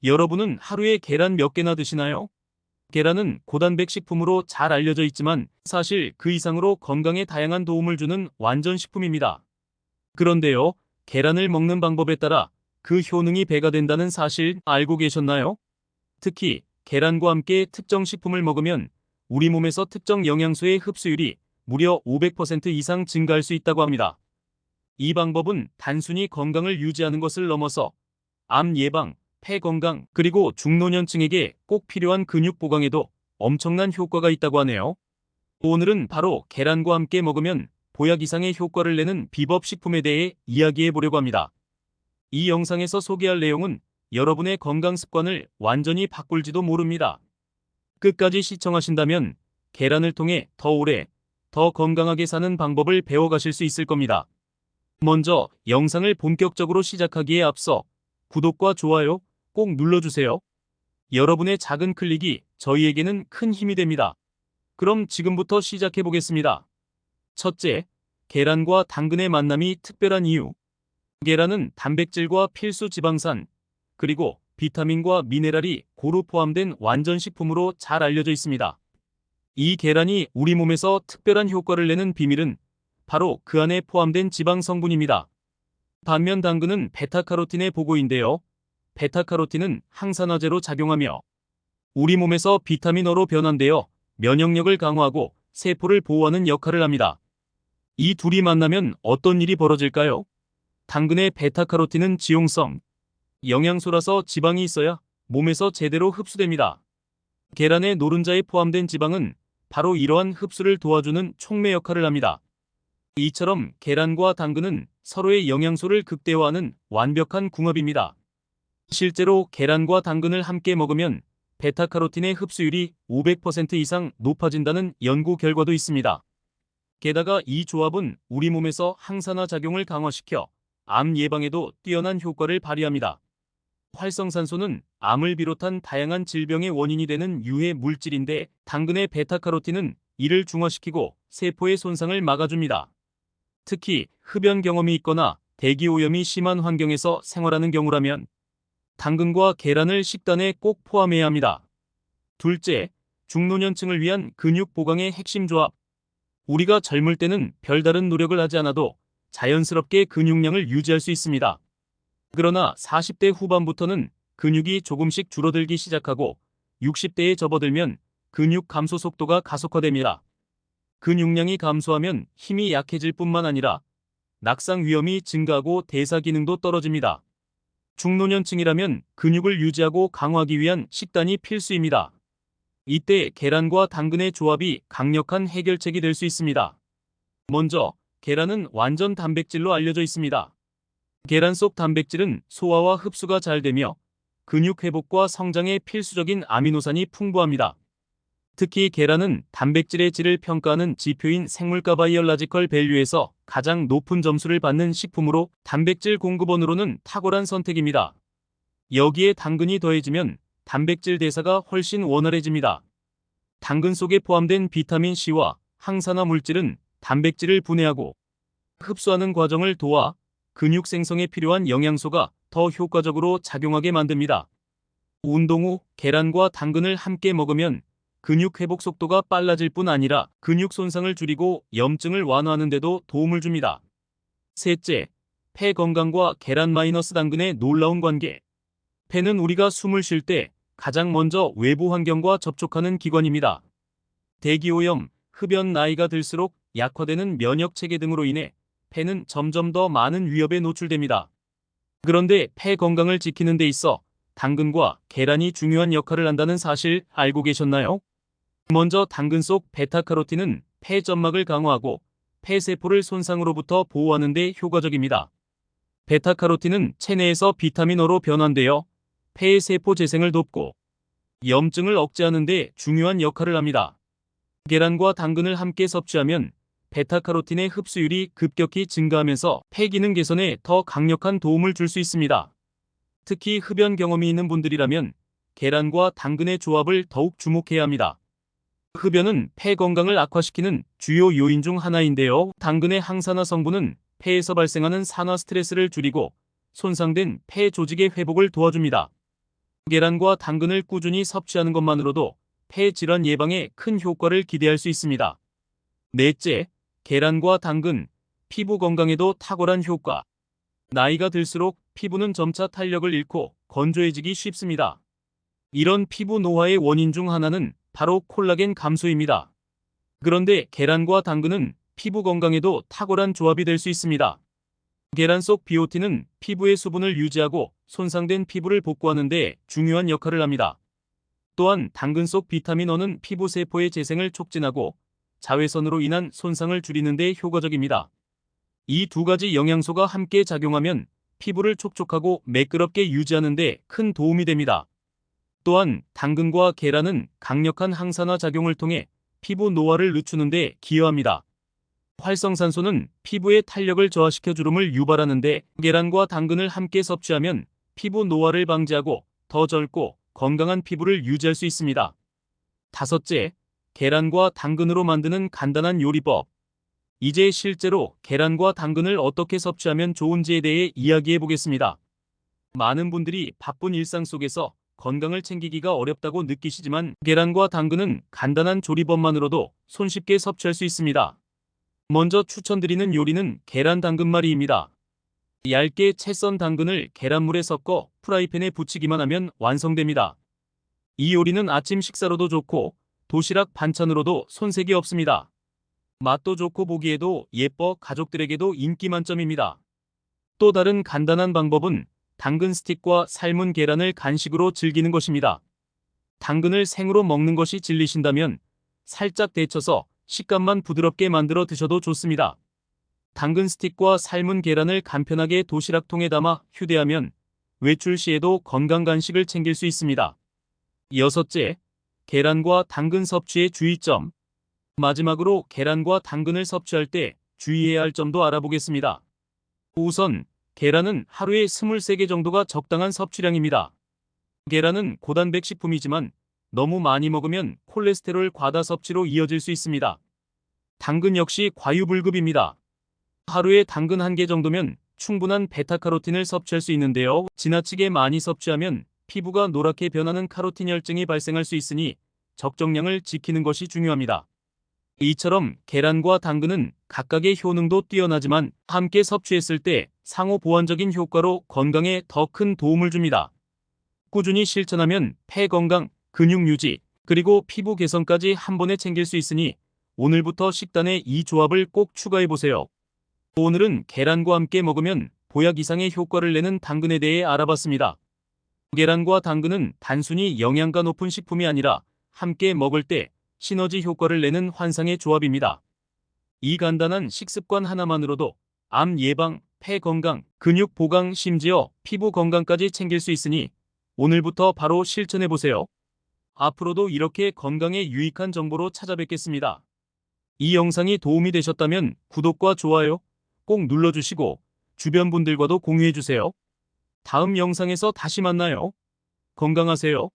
여러분은 하루에 계란 몇 개나 드시나요? 계란은 고단백 식품으로 잘 알려져 있지만 사실 그 이상으로 건강에 다양한 도움을 주는 완전 식품입니다. 그런데요, 계란을 먹는 방법에 따라 그 효능이 배가 된다는 사실 알고 계셨나요? 특히 계란과 함께 특정 식품을 먹으면 우리 몸에서 특정 영양소의 흡수율이 무려 500% 이상 증가할 수 있다고 합니다. 이 방법은 단순히 건강을 유지하는 것을 넘어서 암 예방, 폐 건강, 그리고 중노년층에게 꼭 필요한 근육 보강에도 엄청난 효과가 있다고 하네요. 오늘은 바로 계란과 함께 먹으면 보약 이상의 효과를 내는 비법 식품에 대해 이야기해 보려고 합니다. 이 영상에서 소개할 내용은 여러분의 건강 습관을 완전히 바꿀지도 모릅니다. 끝까지 시청하신다면 계란을 통해 더 오래, 더 건강하게 사는 방법을 배워가실 수 있을 겁니다. 먼저 영상을 본격적으로 시작하기에 앞서 구독과 좋아요 꼭 눌러주세요. 여러분의 작은 클릭이 저희에게는 큰 힘이 됩니다. 그럼 지금부터 시작해 보겠습니다. 첫째, 계란과 당근의 만남이 특별한 이유. 계란은 단백질과 필수 지방산, 그리고 비타민과 미네랄이 고루 포함된 완전 식품으로 잘 알려져 있습니다. 이 계란이 우리 몸에서 특별한 효과를 내는 비밀은 바로 그 안에 포함된 지방 성분입니다. 반면 당근은 베타카로틴의 보고인데요. 베타카로틴은 항산화제로 작용하며 우리 몸에서 비타민어로 변환되어 면역력을 강화하고 세포를 보호하는 역할을 합니다. 이 둘이 만나면 어떤 일이 벌어질까요? 당근의 베타카로틴은 지용성, 영양소라서 지방이 있어야 몸에서 제대로 흡수됩니다. 계란의 노른자에 포함된 지방은 바로 이러한 흡수를 도와주는 촉매 역할을 합니다. 이처럼 계란과 당근은 서로의 영양소를 극대화하는 완벽한 궁합입니다. 실제로 계란과 당근을 함께 먹으면 베타카로틴의 흡수율이 500% 이상 높아진다는 연구 결과도 있습니다. 게다가 이 조합은 우리 몸에서 항산화 작용을 강화시켜 암 예방에도 뛰어난 효과를 발휘합니다. 활성산소는 암을 비롯한 다양한 질병의 원인이 되는 유해 물질인데 당근의 베타카로틴은 이를 중화시키고 세포의 손상을 막아줍니다. 특히 흡연 경험이 있거나 대기오염이 심한 환경에서 생활하는 경우라면 당근과 계란을 식단에 꼭 포함해야 합니다. 둘째, 중노년층을 위한 근육 보강의 핵심 조합. 우리가 젊을 때는 별다른 노력을 하지 않아도 자연스럽게 근육량을 유지할 수 있습니다. 그러나 40대 후반부터는 근육이 조금씩 줄어들기 시작하고 60대에 접어들면 근육 감소 속도가 가속화됩니다. 근육량이 감소하면 힘이 약해질 뿐만 아니라 낙상 위험이 증가하고 대사 기능도 떨어집니다. 중노년층이라면 근육을 유지하고 강화하기 위한 식단이 필수입니다. 이때 계란과 당근의 조합이 강력한 해결책이 될 수 있습니다. 먼저, 계란은 완전 단백질로 알려져 있습니다. 계란 속 단백질은 소화와 흡수가 잘 되며 근육 회복과 성장에 필수적인 아미노산이 풍부합니다. 특히 계란은 단백질의 질을 평가하는 지표인 생물가 바이올라지컬 밸류에서 가장 높은 점수를 받는 식품으로 단백질 공급원으로는 탁월한 선택입니다. 여기에 당근이 더해지면 단백질 대사가 훨씬 원활해집니다. 당근 속에 포함된 비타민 C와 항산화 물질은 단백질을 분해하고 흡수하는 과정을 도와 근육 생성에 필요한 영양소가 더 효과적으로 작용하게 만듭니다. 운동 후 계란과 당근을 함께 먹으면 근육 회복 속도가 빨라질 뿐 아니라 근육 손상을 줄이고 염증을 완화하는 데도 도움을 줍니다. 셋째, 폐 건강과 계란 마이너스 당근의 놀라운 관계. 폐는 우리가 숨을 쉴 때 가장 먼저 외부 환경과 접촉하는 기관입니다. 대기오염, 흡연, 나이가 들수록 약화되는 면역 체계 등으로 인해 폐는 점점 더 많은 위협에 노출됩니다. 그런데 폐 건강을 지키는 데 있어 당근과 계란이 중요한 역할을 한다는 사실 알고 계셨나요? 먼저 당근 속 베타카로틴은 폐 점막을 강화하고 폐세포를 손상으로부터 보호하는 데 효과적입니다. 베타카로틴은 체내에서 비타민어로 변환되어 폐의 세포 재생을 돕고 염증을 억제하는 데 중요한 역할을 합니다. 계란과 당근을 함께 섭취하면 베타카로틴의 흡수율이 급격히 증가하면서 폐 기능 개선에 더 강력한 도움을 줄 수 있습니다. 특히 흡연 경험이 있는 분들이라면 계란과 당근의 조합을 더욱 주목해야 합니다. 흡연은 폐 건강을 악화시키는 주요 요인 중 하나인데요. 당근의 항산화 성분은 폐에서 발생하는 산화 스트레스를 줄이고 손상된 폐 조직의 회복을 도와줍니다. 계란과 당근을 꾸준히 섭취하는 것만으로도 폐 질환 예방에 큰 효과를 기대할 수 있습니다. 넷째, 계란과 당근, 피부 건강에도 탁월한 효과. 나이가 들수록 피부는 점차 탄력을 잃고 건조해지기 쉽습니다. 이런 피부 노화의 원인 중 하나는 바로 콜라겐 감소입니다. 그런데 계란과 당근은 피부 건강에도 탁월한 조합이 될 수 있습니다. 계란 속 비오틴은 피부의 수분을 유지하고 손상된 피부를 복구하는 데 중요한 역할을 합니다. 또한 당근 속 비타민 O는 피부 세포의 재생을 촉진하고 자외선으로 인한 손상을 줄이는 데 효과적입니다. 이 두 가지 영양소가 함께 작용하면 피부를 촉촉하고 매끄럽게 유지하는 데 큰 도움이 됩니다. 또한 당근과 계란은 강력한 항산화 작용을 통해 피부 노화를 늦추는 데 기여합니다. 활성산소는 피부의 탄력을 저하시켜 주름을 유발하는데 계란과 당근을 함께 섭취하면 피부 노화를 방지하고 더 젊고 건강한 피부를 유지할 수 있습니다. 다섯째, 계란과 당근으로 만드는 간단한 요리법. 이제 실제로 계란과 당근을 어떻게 섭취하면 좋은지에 대해 이야기해 보겠습니다. 많은 분들이 바쁜 일상 속에서 건강을 챙기기가 어렵다고 느끼시지만 계란과 당근은 간단한 조리법만으로도 손쉽게 섭취할 수 있습니다. 먼저 추천드리는 요리는 계란 당근말이입니다. 얇게 채 썬 당근을 계란물에 섞어 프라이팬에 부치기만 하면 완성됩니다. 이 요리는 아침 식사로도 좋고 도시락 반찬으로도 손색이 없습니다. 맛도 좋고 보기에도 예뻐 가족들에게도 인기 만점입니다. 또 다른 간단한 방법은 당근 스틱과 삶은 계란을 간식으로 즐기는 것입니다. 당근을 생으로 먹는 것이 질리신다면 살짝 데쳐서 식감만 부드럽게 만들어 드셔도 좋습니다. 당근 스틱과 삶은 계란을 간편하게 도시락통에 담아 휴대하면 외출 시에도 건강 간식을 챙길 수 있습니다. 여섯째, 계란과 당근 섭취의 주의점. 마지막으로 계란과 당근을 섭취할 때 주의해야 할 점도 알아보겠습니다. 우선 계란은 하루에 23개 정도가 적당한 섭취량입니다. 계란은 고단백 식품이지만 너무 많이 먹으면 콜레스테롤 과다 섭취로 이어질 수 있습니다. 당근 역시 과유불급입니다. 하루에 당근 1개 정도면 충분한 베타카로틴을 섭취할 수 있는데요. 지나치게 많이 섭취하면 피부가 노랗게 변하는 카로틴 혈증이 발생할 수 있으니 적정량을 지키는 것이 중요합니다. 이처럼 계란과 당근은 각각의 효능도 뛰어나지만 함께 섭취했을 때 상호 보완적인 효과로 건강에 더 큰 도움을 줍니다. 꾸준히 실천하면 폐 건강, 근육 유지, 그리고 피부 개선까지 한 번에 챙길 수 있으니 오늘부터 식단에 이 조합을 꼭 추가해보세요. 오늘은 계란과 함께 먹으면 보약 이상의 효과를 내는 당근에 대해 알아봤습니다. 계란과 당근은 단순히 영양가 높은 식품이 아니라 함께 먹을 때 시너지 효과를 내는 환상의 조합입니다. 이 간단한 식습관 하나만으로도 암 예방, 폐 건강, 근육 보강, 심지어 피부 건강까지 챙길 수 있으니 오늘부터 바로 실천해보세요. 앞으로도 이렇게 건강에 유익한 정보로 찾아뵙겠습니다. 이 영상이 도움이 되셨다면 구독과 좋아요 꼭 눌러주시고 주변 분들과도 공유해주세요. 다음 영상에서 다시 만나요. 건강하세요.